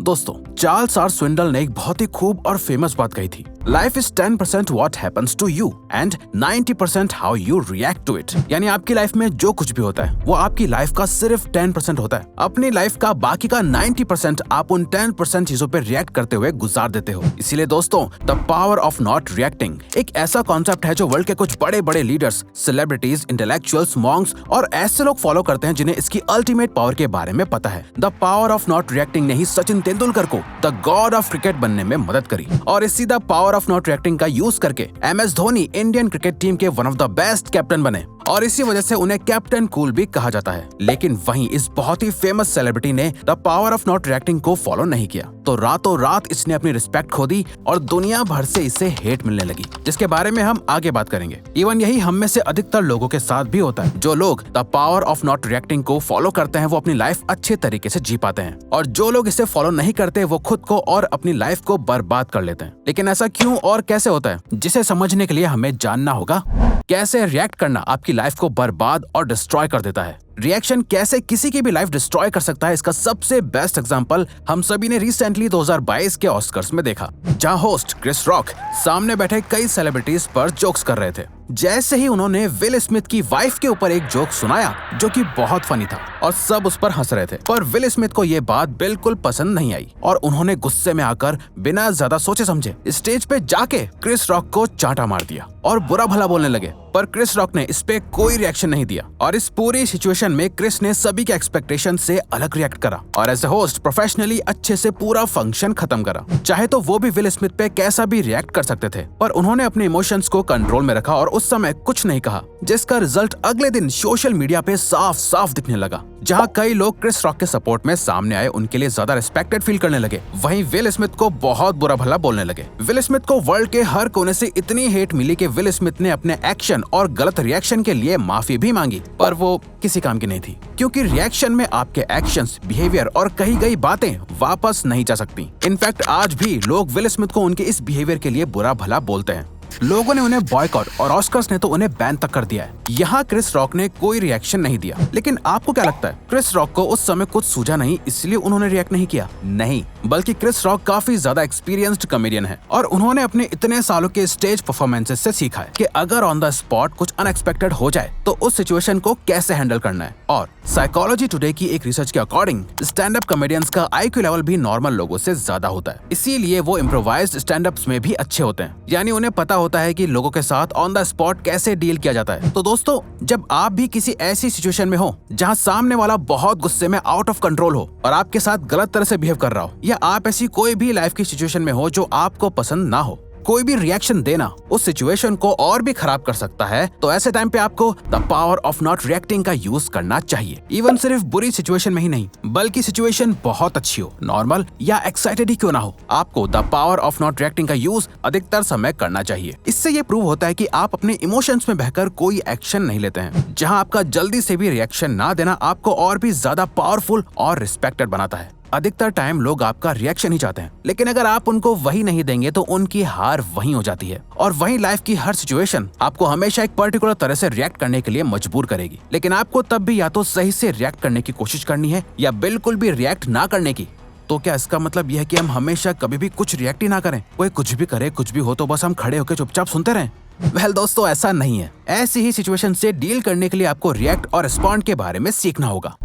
दोस्तों, Charles are स्विंडल ने एक बहुत ही खूब और फेमस बात कही थी, life is 10% what happens to you and 90% how you react to it. यानी आपकी लाइफ में जो कुछ भी होता है वो आपकी लाइफ का सिर्फ 10% होता है। अपनी लाइफ का बाकी का 90% आप उन 10% चीजों पर रिएक्ट करते हुए गुजार देते हो। इसीलिए दोस्तों, the power of not reacting एक ऐसा कॉन्सेप्ट है जो वर्ल्ड के कुछ बड़े बड़े लीडर्स, सेलिब्रिटीज, इंटेलेक्चुअल्स, मॉन्क्स और ऐसे लोग फॉलो करते हैं जिन्हें इसकी अल्टीमेट पावर के बारे में पता है। The power of not reacting ने ही सचिन तेंदुलकर को द गॉड ऑफ क्रिकेट बनने में मदद करी और इसी the power of not reacting का यूज करके MS Dhoni Indian cricket team के one of the best captain बने और इसी वजह से उन्हें कैप्टन कूल भी कहा जाता है। लेकिन वहीं इस बहुत ही फेमस सेलिब्रिटी ने the power of not reacting को फॉलो नहीं किया तो रातों रात इसने अपनी रिस्पेक्ट खो दी और दुनिया भर से इसे हेट मिलने लगी, जिसके बारे में हम आगे बात करेंगे। इवन यही हम में से अधिकतर लोगों के साथ भी होता है। जो लोग the power of not reacting को फॉलो करते हैं वो अपनी लाइफ अच्छे तरीके से जी पाते हैं और जो लोग इसे फॉलो नहीं करते वो खुद को और अपनी लाइफ को बर्बाद कर लेते हैं। लेकिन ऐसा क्यों और कैसे होता है, जिसे समझने के लिए हमें जानना होगा कैसे रिएक्ट करना आपकी लाइफ को बर्बाद और डिस्ट्रॉय कर देता है। रिएक्शन कैसे किसी की भी लाइफ डिस्ट्रॉय कर सकता है, इसका सबसे बेस्ट एग्जांपल हम सभी ने रिसेंटली 2022 के ऑस्कर्स में देखा, जहां होस्ट क्रिस रॉक सामने बैठे कई सेलिब्रिटीज पर जोक्स कर रहे थे। जैसे ही उन्होंने विल स्मिथ की वाइफ के ऊपर एक जोक सुनाया जो कि बहुत फनी था और सब उस पर हंस रहे थे, पर विल स्मिथ को ये बात बिल्कुल पसंद नहीं आई और उन्होंने गुस्से में आकर बिना ज्यादा सोचे समझे स्टेज पे जाके क्रिस रॉक को चांटा मार दिया और बुरा भला बोलने लगे। पर क्रिस रॉक ने इस पे कोई रिएक्शन नहीं दिया और इस पूरी सिचुएशन में क्रिस ने सभी के एक्सपेक्टेशन से अलग रिएक्ट करा और एज ए होस्ट प्रोफेशनली अच्छे से पूरा फंक्शन खत्म करा। चाहे तो वो भी विल स्मिथ पे कैसा भी रिएक्ट कर सकते थे, पर उन्होंने अपने इमोशंस को कंट्रोल में रखा और उस समय कुछ नहीं कहा, जिसका रिजल्ट अगले दिन सोशल मीडिया पे साफ साफ दिखने लगा। जहां कई लोग क्रिस रॉक के सपोर्ट में सामने आए, उनके लिए ज्यादा रिस्पेक्टेड फील करने लगे, वहीं विल स्मिथ को बहुत बुरा भला बोलने लगे। विल स्मिथ को वर्ल्ड के हर कोने से इतनी हेट मिली कि विल स्मिथ ने अपने एक्शन और गलत रिएक्शन के लिए माफी भी मांगी, पर वो किसी काम की नहीं थी, क्योंकि रिएक्शन में आपके एक्शंस, बिहेवियर और कही गई बातें वापस नहीं जा सकती। इनफैक्ट आज भी लोग विल स्मिथ को उनके इस बिहेवियर के लिए बुरा भला बोलते हैं। लोगों ने उन्हें बॉयकॉट और ऑस्कर्स ने तो उन्हें बैन तक कर दिया है। यहाँ क्रिस रॉक ने कोई रिएक्शन नहीं दिया। लेकिन आपको क्या लगता है, क्रिस रॉक को उस समय कुछ सूझा नहीं इसलिए उन्होंने रिएक्ट नहीं किया? नहीं, बल्कि क्रिस रॉक काफी ज्यादा एक्सपीरियंस्ड कॉमेडियन है और उन्होंने अपने इतने सालों के स्टेज परफॉर्मेंसेस से सीखा है कि अगर ऑन द स्पॉट कुछ अनएक्सपेक्टेड हो जाए तो उस सिचुएशन को कैसे हैंडल करना है। और साइकोलॉजी टुडे की एक रिसर्च के अकॉर्डिंग स्टैंड अप कॉमेडियंस का IQ लेवल भी नॉर्मल लोगों से ज्यादा होता है, इसीलिए वो इम्प्रोवाइज्ड स्टैंड अप्स में भी अच्छे होते हैं। यानी उन्हें पता होता है कि लोगों के साथ ऑन द स्पॉट कैसे डील किया जाता है। तो दोस्तों, जब आप भी किसी ऐसी सिचुएशन में हो जहां सामने वाला बहुत गुस्से में आउट ऑफ कंट्रोल हो और आपके साथ गलत तरह से बिहेव कर रहा हो, या आप ऐसी कोई भी लाइफ की सिचुएशन में हो जो आपको पसंद ना हो, कोई भी रिएक्शन देना उस सिचुएशन को और भी खराब कर सकता है, तो ऐसे टाइम पे आपको the power of not reacting का यूज करना चाहिए। इवन सिर्फ बुरी सिचुएशन में ही नहीं, बल्कि सिचुएशन बहुत अच्छी हो, नॉर्मल या एक्साइटेड ही क्यों ना हो, आपको the power of not reacting का यूज अधिकतर समय करना चाहिए। इससे ये प्रूव होता है कि आप अपने इमोशंस में बहकर कोई एक्शन नहीं लेते हैं। जहाँ आपका जल्दी से भी रिएक्शन ना देना आपको और भी ज्यादा पावरफुल और रिस्पेक्टेड बनाता है। अधिकतर टाइम लोग आपका रिएक्शन ही चाहते हैं, लेकिन अगर आप उनको वही नहीं देंगे तो उनकी हार वहीं हो जाती है और वहीं लाइफ की हर सिचुएशन आपको हमेशा एक पर्टिकुलर तरह से रिएक्ट करने के लिए मजबूर करेगी। लेकिन आपको तब भी या तो सही से रिएक्ट करने की कोशिश करनी है या बिल्कुल भी रिएक्ट ना करने की। तो क्या इसका मतलब यह है कि हम हमेशा कभी भी कुछ रिएक्ट ही ना करें? कोई कुछ भी करे, कुछ भी हो तो बस हम खड़े होकर चुपचाप सुनते रहें? वेल दोस्तों, ऐसा नहीं है। ऐसी ही सिचुएशन से डील करने के लिए आपको रिएक्ट और रिस्पॉन्ड के बारे में सीखना होगा।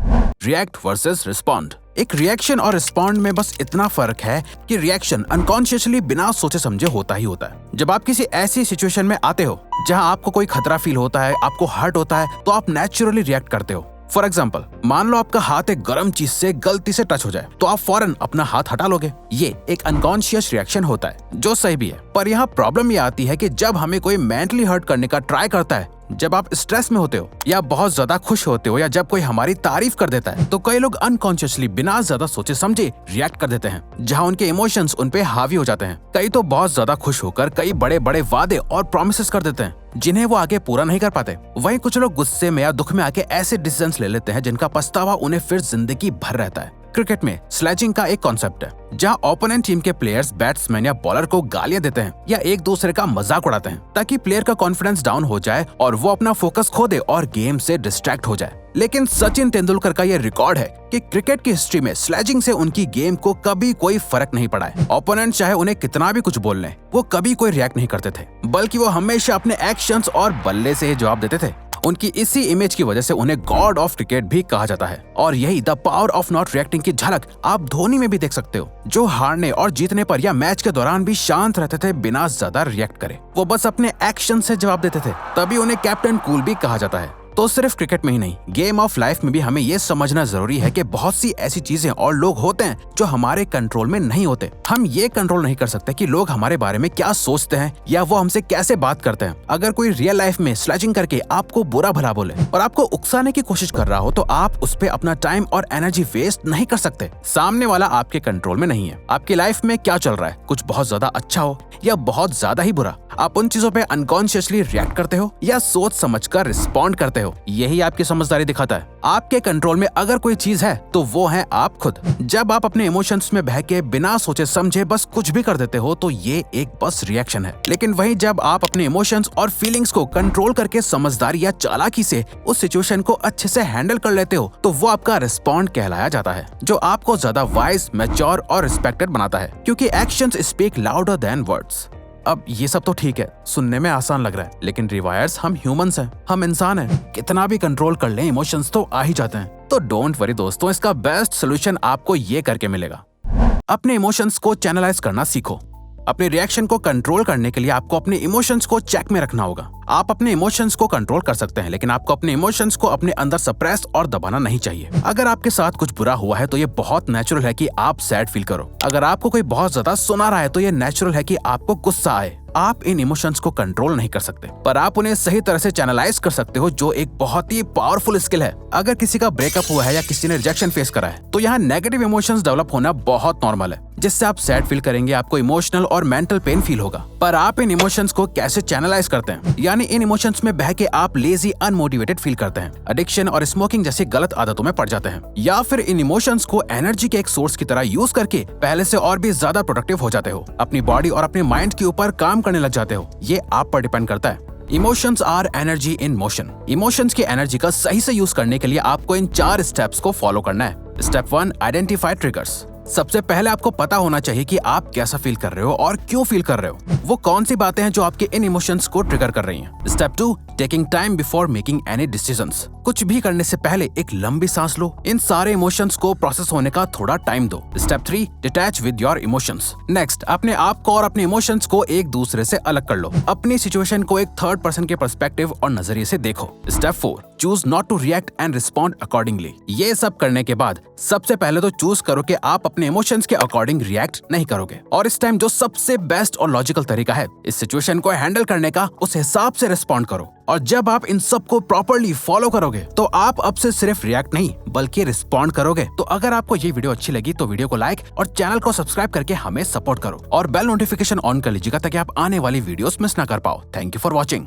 React versus respond. एक रिएक्शन और रिस्पॉन्ड में बस इतना फर्क है कि रिएक्शन अनकॉन्शियसली बिना सोचे समझे होता ही होता है। जब आप किसी ऐसी सिचुएशन में आते हो जहां आपको कोई खतरा फील होता है, आपको हर्ट होता है, तो आप नेचुरली रिएक्ट करते हो। फॉर एग्जाम्पल, मान लो आपका हाथ एक गर्म चीज से गलती से टच हो जाए तो आप फौरन अपना हाथ हटा लोगे। ये एक अनकॉन्शियस रिएक्शन होता है जो सही भी है, पर यहाँ प्रॉब्लम ये आती है कि जब हमें कोई मेंटली हर्ट करने का ट्राई करता है, जब आप स्ट्रेस में होते हो या बहुत ज्यादा खुश होते हो या जब कोई हमारी तारीफ कर देता है, तो कई लोग अनकॉन्शियसली बिना ज्यादा सोचे समझे रिएक्ट कर देते हैं, जहां उनके इमोशंस उन पे हावी हो जाते हैं। कई तो बहुत ज्यादा खुश होकर कई बड़े बड़े वादे और प्रॉमिसेस कर देते हैं जिन्हें वो आगे पूरा नहीं कर पाते। वहीं कुछ लोग गुस्से में या दुख में आके ऐसे डिसीजंस ले लेते हैं जिनका पछतावा उन्हें फिर जिंदगी भर रहता है। क्रिकेट में स्लेजिंग का एक कॉन्सेप्ट है जहां ओपोनेंट टीम के प्लेयर्स बैट्समैन या बॉलर को गालियां देते हैं या एक दूसरे का मजाक उड़ाते हैं ताकि प्लेयर का कॉन्फिडेंस डाउन हो जाए और वो अपना फोकस खो दे और गेम से डिस्ट्रैक्ट हो जाए। लेकिन सचिन तेंदुलकर का ये रिकॉर्ड है कि क्रिकेट की हिस्ट्री में स्लेजिंग से उनकी गेम को कभी कोई फर्क नहीं पड़ा है। ओपोनेंट चाहे उन्हें कितना भी कुछ बोल लें, वो कभी कोई रिएक्ट नहीं करते थे, बल्कि वो हमेशा अपने एक्शंस और बल्ले से ही जवाब देते थे। उनकी इसी इमेज की वजह से उन्हें गॉड ऑफ क्रिकेट भी कहा जाता है। और यही the power of not reacting की झलक आप धोनी में भी देख सकते हो, जो हारने और जीतने पर या मैच के दौरान भी शांत रहते थे बिना ज्यादा रिएक्ट करे। वो बस अपने एक्शन से जवाब देते थे, तभी उन्हें कैप्टन कूल भी कहा जाता है। तो सिर्फ क्रिकेट में ही नहीं, गेम ऑफ लाइफ में भी हमें ये समझना जरूरी है कि बहुत सी ऐसी चीजें और लोग होते हैं जो हमारे कंट्रोल में नहीं होते। हम ये कंट्रोल नहीं कर सकते कि लोग हमारे बारे में क्या सोचते हैं या वो हमसे कैसे बात करते हैं। अगर कोई रियल लाइफ में स्लेजिंग करके आपको बुरा भला बोले और आपको उकसाने की कोशिश कर रहा हो, तो आप उस पर अपना टाइम और एनर्जी वेस्ट नहीं कर सकते। सामने वाला आपके कंट्रोल में नहीं है। आपकी लाइफ में क्या चल रहा है, कुछ बहुत ज्यादा अच्छा हो या बहुत ज्यादा ही बुरा, आप उन चीजों पे अनकॉन्शियसली रिएक्ट करते हो या सोच समझकर रिस्पॉन्ड करते हो। यही आपकी समझदारी दिखाता है। आपके कंट्रोल में अगर कोई चीज है तो वो है आप खुद। जब आप अपने इमोशंस में बह के बिना सोचे समझे बस कुछ भी कर देते हो, तो ये एक बस रिएक्शन है। लेकिन वहीं जब आप अपने इमोशंस और फीलिंग्स को कंट्रोल करके समझदारी या चालाकी से उस सिचुएशन को अच्छे से हैंडल कर लेते हो, तो वो आपका रिस्पॉन्ड कहलाया जाता है, जो आपको ज्यादा वाइज, मैच्योर और रिस्पेक्टेड बनाता है, क्योंकि actions speak louder than words. अब ये सब तो ठीक है, सुनने में आसान लग रहा है, लेकिन रिवायर्स, हम ह्यूमंस हैं, हम इंसान हैं, कितना भी कंट्रोल कर लें इमोशंस तो आ ही जाते हैं। तो डोंट वरी दोस्तों, इसका बेस्ट सोल्यूशन आपको ये करके मिलेगा। अपने इमोशंस को चैनलाइज करना सीखो। अपने रिएक्शन को कंट्रोल करने के लिए आपको अपने इमोशंस को चेक में रखना होगा। आप अपने इमोशंस को कंट्रोल कर सकते हैं, लेकिन आपको अपने इमोशंस को अपने अंदर सप्रेस और दबाना नहीं चाहिए। अगर आपके साथ कुछ बुरा हुआ है तो ये बहुत नेचुरल है कि आप सैड फील करो। अगर आपको कोई बहुत ज्यादा सुना रहा है तो ये नेचुरल है कि आपको गुस्सा आए। आप इन इमोशंस को कंट्रोल नहीं कर सकते, पर आप उन्हें सही तरह से चैनलाइज कर सकते हो, जो एक बहुत ही पावरफुल स्किल है। अगर किसी का ब्रेकअप हुआ है या किसी ने रिजेक्शन फेस करा है, तो यहाँ नेगेटिव इमोशंस डेवलप होना बहुत नॉर्मल है, जिससे आप सैड फील करेंगे, आपको इमोशनल और मेंटल पेन फील होगा। पर आप इन इमोशंस को कैसे चैनलाइज करते हैं, यानी इन इमोशंस में बह के आप लेजी, अनमोटिवेटेड फील करते हैं, एडिक्शन और स्मोकिंग जैसी गलत आदतों में पड़ जाते हैं, या फिर इन इमोशंस को एनर्जी के एक सोर्स की तरह यूज करके पहले से और भी ज्यादा प्रोडक्टिव हो जाते हो, अपनी बॉडी और अपने माइंड के ऊपर काम करने लग जाते हो। ये आप पर डिपेंड करता है। Emotions are energy in motion. Emotions की एनर्जी का सही से यूज करने के लिए आपको इन 4 स्टेप्स को फॉलो करना है। Step 1, identify triggers. सबसे पहले आपको पता होना चाहिए कि आप कैसा फील कर रहे हो और क्यों फील कर रहे हो। वो कौन सी बातें हैं जो आपके इन इमोशंस को ट्रिगर कर रही हैं। Step 2, taking time before making any decisions. कुछ भी करने से पहले एक लंबी सांस लो, इन सारे इमोशंस को प्रोसेस होने का थोड़ा टाइम दो। Step 3, detach with your emotions. Next, अपने आप को और अपने इमोशंस को एक दूसरे से अलग कर लो। अपनी सिचुएशन को एक थर्ड पर्सन के पर्सपेक्टिव और नजरिए से देखो। Step 4, choose not to react and respond accordingly. ये सब करने के बाद सबसे पहले तो चूज करो कि आप अपने इमोशंस के अकॉर्डिंग रिएक्ट नहीं करोगे, और इस टाइम जो सबसे बेस्ट और लॉजिकल तरीका है इस सिचुएशन को हैंडल करने का, उस हिसाब से रिस्पॉन्ड करो। और जब आप इन सब को प्रॉपर्ली फॉलो करोगे तो आप अब से सिर्फ रिएक्ट नहीं बल्कि रिस्पॉन्ड करोगे। तो अगर आपको ये वीडियो अच्छी लगी तो वीडियो को लाइक और चैनल को सब्सक्राइब करके हमें सपोर्ट करो और बेल नोटिफिकेशन ऑन कर लीजिएगा ताकि आप आने वाली वीडियोस मिस ना कर पाओ। Thank you for watching.